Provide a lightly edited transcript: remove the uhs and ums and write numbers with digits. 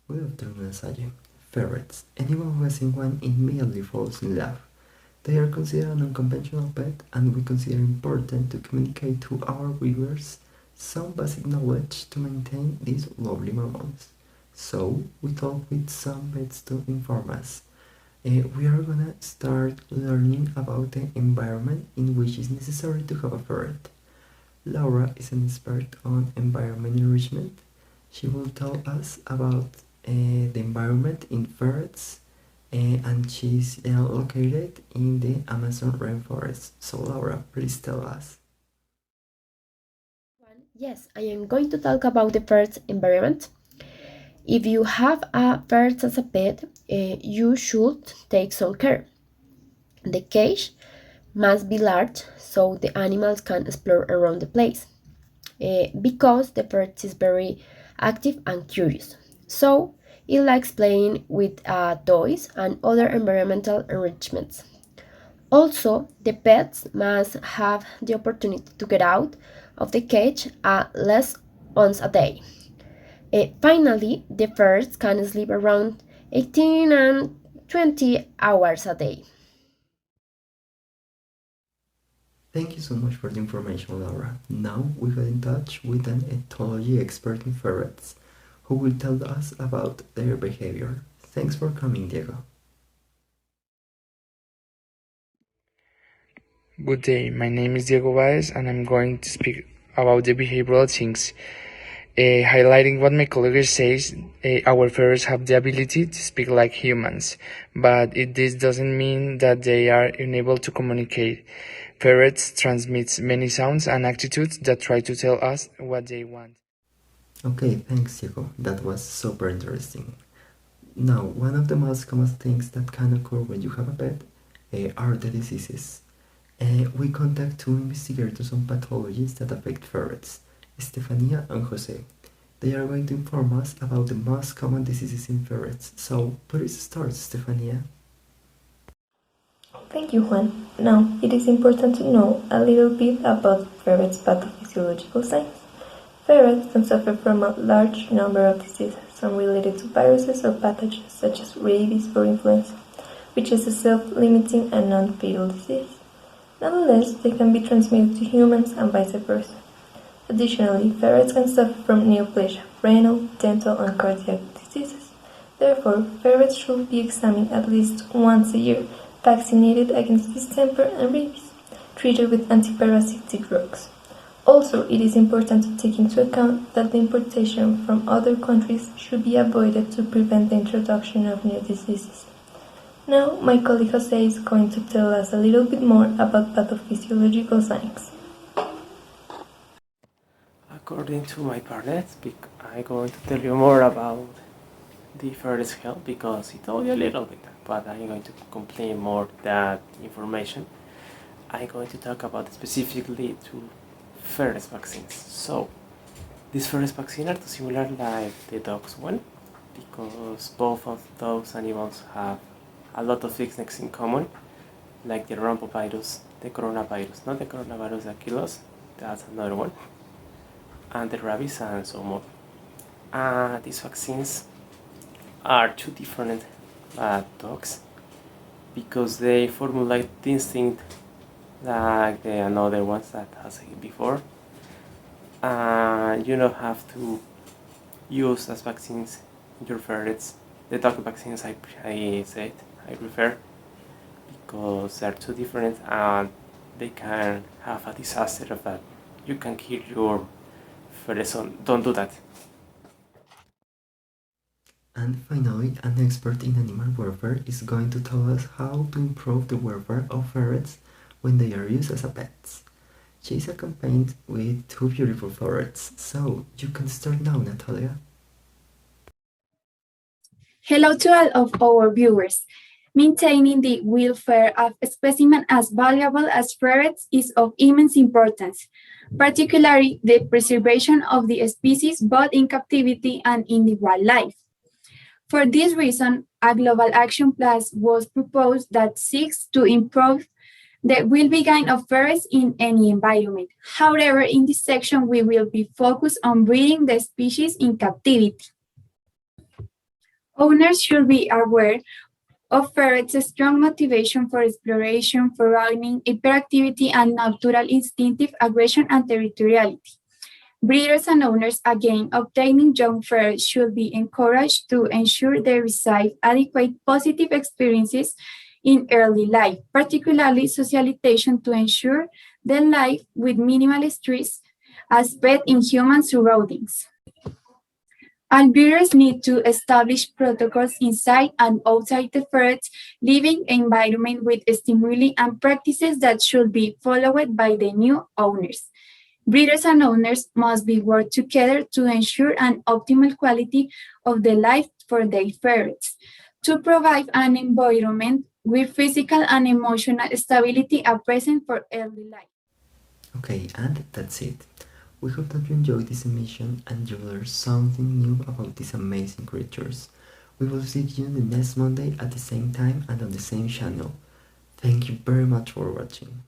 Good afternoon, Saji. Ferrets. Anyone who has seen one immediately falls in love. They are considered an unconventional pet, and we consider important to communicate to our viewers some basic knowledge to maintain these lovely moments. So, we talked with some pets to inform us. We are gonna start learning about the environment in which it's necessary to have a ferret. Laura is an expert on environment enrichment. She will tell us about the environment in ferrets, and she's located in the Amazon rainforest. So, Laura, please tell us. Yes, I am going to talk about the first environment. If you have a bird as a pet, you should take some care. The cage must be large so the animals can explore around the place, because the bird is very active and curious. So it likes playing with toys and other environmental enrichments. Also, the pets must have the opportunity to get out of the cage at least once a day. Finally, the birds can sleep around 18 and 20 hours a day. Thank you so much for the information, Laura. Now we got in touch with an ethology expert in ferrets who will tell us about their behavior. Thanks for coming, Diego. Good day, my name is Diego Baez and I'm going to speak about the behavioral things. Highlighting what my colleague says, our ferrets have the ability to speak like humans, but this doesn't mean that they are unable to communicate. Ferrets transmit many sounds and attitudes that try to tell us what they want. Okay, thanks, Diego. That was super interesting. Now, one of the most common things that can occur when you have a pet are the diseases. We contact two investigators on pathologies that affect ferrets, Estefania and Jose. They are going to inform us about the most common diseases in ferrets. So, please start, Stefania. Thank you, Juan. Now, it is important to know a little bit about ferrets' pathophysiological signs. Ferrets can suffer from a large number of diseases, some related to viruses or pathogens such as rabies or influenza, which is a self-limiting and non-fatal disease. Nonetheless, they can be transmitted to humans and vice versa. Additionally, ferrets can suffer from neoplasia, renal, dental, and cardiac diseases. Therefore, ferrets should be examined at least once a year, vaccinated against distemper and rabies, treated with antiparasitic drugs. Also, it is important to take into account that the importation from other countries should be avoided to prevent the introduction of new diseases. Now, my colleague Jose is going to tell us a little bit more about pathophysiological signs. According to my partner, I'm going to tell you more about the ferret's health because he told you a little bit, but I'm going to complete more that information. I'm going to talk about specifically to ferret vaccines. So, these ferret vaccines are too similar like the dog's one because both of those animals have a lot of things in common, like the rhombovirus, the coronavirus, not the coronavirus that kills us, that's another one, and the rabies and so more. These vaccines are two different dogs because they formulate instinct like the another ones that I said before. You don't have to use as vaccines your ferrets. The dog vaccines I prefer because they're too different and they can have a disaster of that. You can kill your ferrets, so don't do that. And finally, an expert in animal welfare is going to tell us how to improve the welfare of ferrets when they are used as a pets. She's accompanied with two beautiful ferrets, so you can start now, Natalia. Hello to all of our viewers. Maintaining the welfare of a specimen as valuable as ferrets is of immense importance, particularly the preservation of the species both in captivity and in the wildlife. For this reason, a global action plan was proposed that seeks to improve the well-being of ferrets in any environment. However, in this section, we will be focused on breeding the species in captivity. Owners should be aware of ferrets' strong motivation for exploration, for roaming, hyperactivity, and natural instinctive aggression and territoriality. Breeders and owners, again, obtaining young ferrets should be encouraged to ensure they receive adequate positive experiences in early life, particularly socialization to ensure their life with minimal stress as pet in human surroundings. All breeders need to establish protocols inside and outside the ferret's living environment with stimuli and practices that should be followed by the new owners. Breeders and owners must be work together to ensure an optimal quality of the life for their ferrets, to provide an environment where physical and emotional stability are present for early life. Okay, and that's it. We hope that you enjoyed this emission and you learned something new about these amazing creatures. We will see you the next Monday at the same time and on the same channel. Thank you very much for watching.